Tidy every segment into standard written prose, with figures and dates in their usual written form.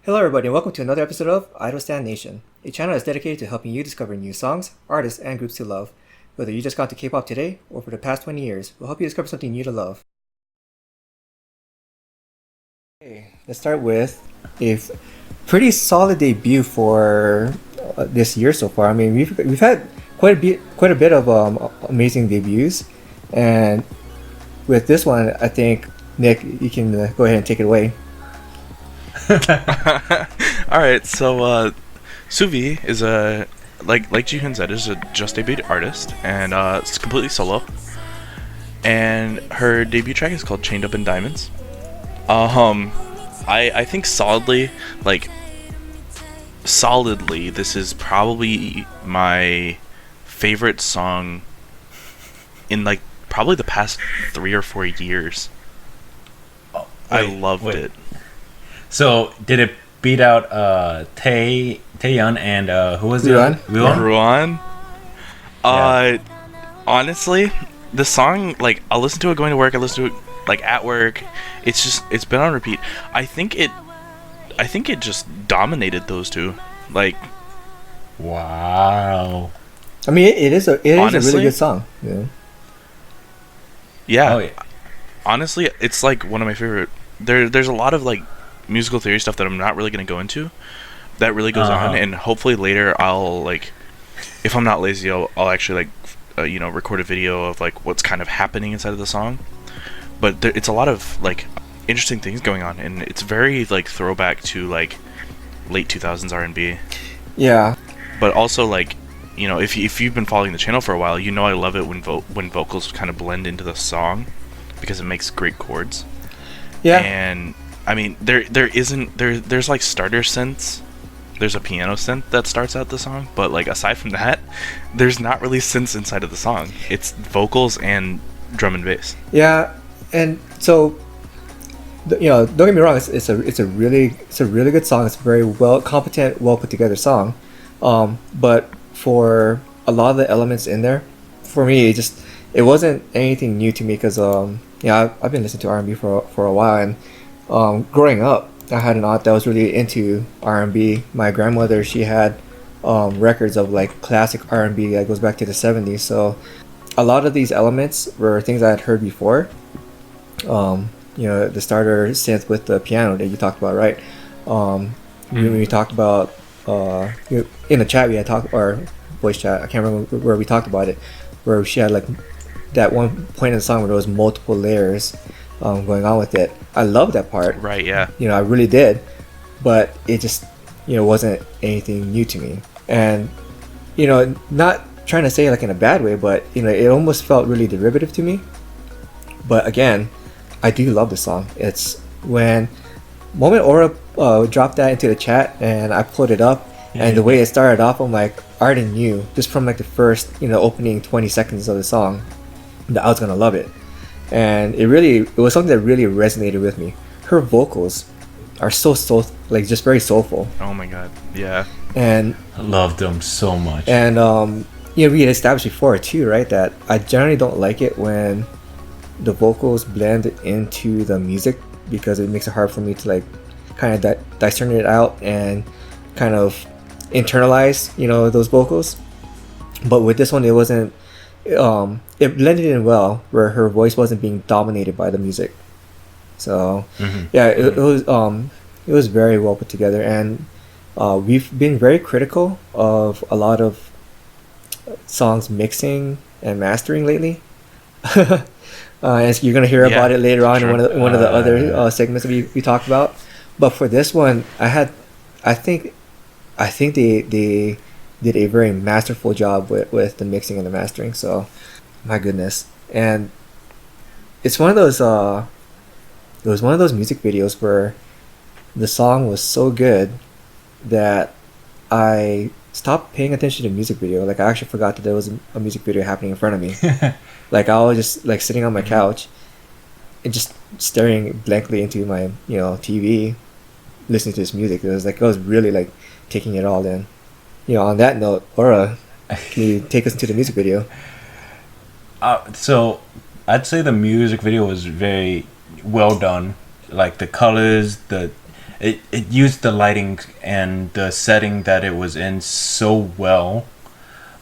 Hello, everybody, and welcome to another episode of Idol Stan Nation, a channel that's dedicated to helping you discover new songs, artists, and groups to love. Whether you just got to K-pop today or for the past 20 years, we'll help you discover something new to love. Okay, let's start with a pretty solid debut for this year so far. I mean, we've had quite a bit of amazing debuts, and with this one, I think Nick, you can go ahead and take it away. All right, so Soovi is a like Jihyun said, is a just debuted artist, and it's completely solo. And her debut track is called "Chained Up in Diamonds." I think solidly, this is probably my favorite song in probably the past 3 or 4 years. I loved it. So did it beat out Taeyeon and who was the Ruan? Ruan. Yeah. Honestly, the song, I'll listen to it going to work. I listen to it at work. It's been on repeat. I think it just dominated those two. Wow. I mean, it is a Honestly? really good song. Yeah. Yeah. Oh, yeah. Honestly, it's one of my favorite. There's a lot of musical theory stuff that I'm not really gonna go into. That really goes on, and hopefully later I'll if I'm not lazy, I'll actually record a video of what's kind of happening inside of the song. But it's a lot of interesting things going on, and it's very throwback to late 2000s R&B. Yeah. But also if you've been following the channel for a while, I love it when vocals kind of blend into the song because it makes great chords. Yeah. And I mean, there's starter synths. There's a piano synth that starts out the song, but aside from that, there's not really synths inside of the song. It's vocals and drum and bass. Yeah, and so don't get me wrong. It's a really good song. It's a very well put together song. But for a lot of the elements in there, for me, it wasn't anything new to me because I've been listening to R&B for a while, and growing up, I had an aunt that was really into R&B. My grandmother, she had records of classic R&B that goes back to the 70s. So a lot of these elements were things I had heard before. The starter synth with the piano that you talked about, right? When we talked about in the chat, we had talked, or voice chat, I can't remember where we talked about it, where she had that one point in the song where there was multiple layers going on with it. I love that part. Right, yeah. I really did, but it just wasn't anything new to me. And not trying to say in a bad way, but it almost felt really derivative to me. But again, I do love the song. It's when moment Aura dropped that into the chat and I pulled it up, and the way it started off, I'm like, I already knew just from the first opening 20 seconds of the song that I was gonna love it. And it was something that really resonated with me. Her vocals are so just very soulful. Oh my god, yeah. And I love them so much. And we had established before too, right, that I generally don't like it when the vocals blend into the music because it makes it hard for me to kind of discern it out and kind of internalize those vocals. But with this one, it wasn't. It blended in well, where her voice wasn't being dominated by the music. So yeah, it was very well put together, and we've been very critical of a lot of songs mixing and mastering lately. And you're gonna hear about it later on in one of the other segments that we talked about. But for this one, I think they did a very masterful job with the mixing and the mastering. So, my goodness. And it's one of those it was one of those music videos where the song was so good that I stopped paying attention to the music video. I actually forgot that there was a music video happening in front of me. I was just sitting on my couch and just staring blankly into my TV, listening to this music. It was I was really taking it all in. On that note, Aura, can you take us into the music video? So I'd say the music video was very well done. The colors, it used the lighting and the setting that it was in so well.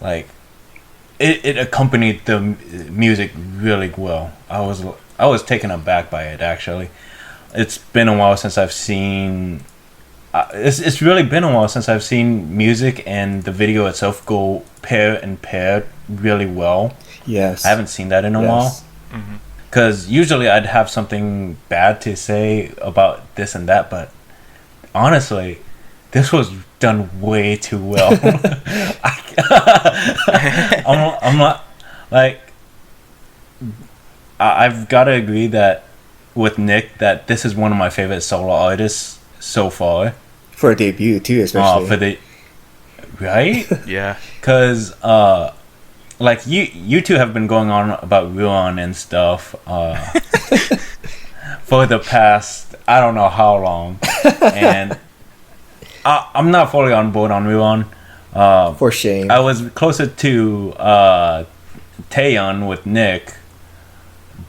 Like it accompanied the music really well. I was taken aback by it, actually. It's been a while since I've seen it's really been a while since I've seen music and the video itself go pair and pair really well. Yes. I haven't seen that in a while. Because usually I'd have something bad to say about this and that, but honestly, this was done way too well. I'm not like I've got to agree that with Nick that this is one of my favorite solo artists so far. For a debut too, especially. For the right? Yeah. Because like you two have been going on about Ruan and stuff for the past I don't know how long, and I'm not fully on board on Ruan. For shame. I was closer to Taeyeon with Nick,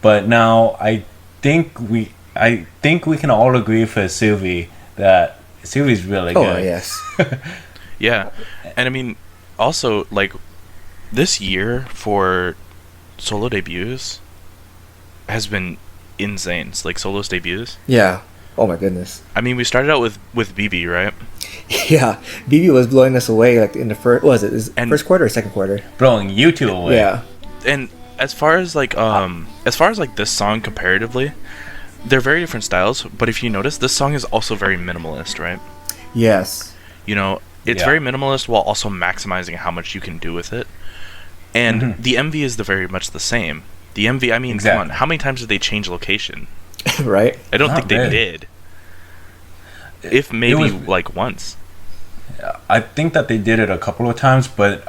but now I think we can all agree for Soovi that Soovi's really good. Oh yes. Yeah, and I mean, also like this year for solo debuts has been insane. It's like soloist debuts. Yeah. Oh my goodness. I mean, we started out with BB, right? Yeah, BB was blowing us away like in the first. What was it? First quarter or second quarter? Blowing you two away. Yeah. And as far as like this song comparatively, they're very different styles. But if you notice, this song is also very minimalist, right? Yes. You know, it's very minimalist while also maximizing how much you can do with it. And the MV is very much the same. The MV, I mean, come on, how many times did they change location? Right. I don't Not think they really. did. If maybe like once. I think that they did it a couple of times, but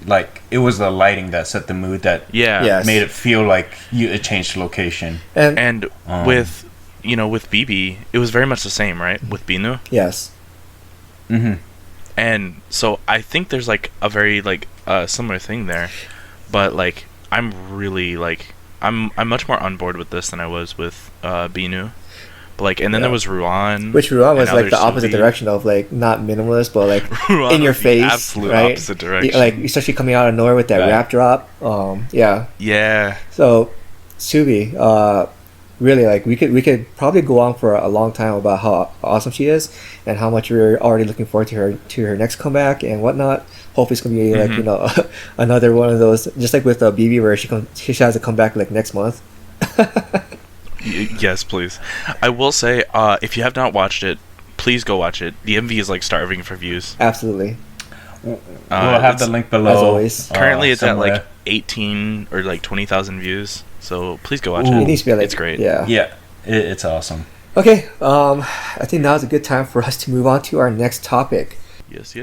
like it was the lighting that set the mood that Yes. made it feel like it changed location. And with with BB, it was very much the same, right? With Binu. yes. And so I think there's like a very like similar thing there, but like I'm really like I'm much more on board with this than I was with Binu. But like, and then there was Ruan, which Ruan was like the opposite Soovi. direction of like not minimalist, but like Ruan in your was the face, absolute right? opposite direction. Like especially coming out of nowhere with that rap drop. Yeah. Yeah. So, Soovi, really like we could probably go on for a long time about how awesome she is and how much we're already looking forward to her next comeback and whatnot. Hopefully, it's gonna be like another one of those, just like with BB, where she has to come back like next month. Yes, please. I will say, if you have not watched it, please go watch it. The MV is like starving for views. Absolutely. We'll have the link below. As always. Currently, it's somewhere. at like 18 or like 20,000 views. So please go watch Ooh. it. It needs to be like It's great. Yeah. Yeah, it's awesome. Okay. I think now is a good time for us to move on to our next topic. Yes.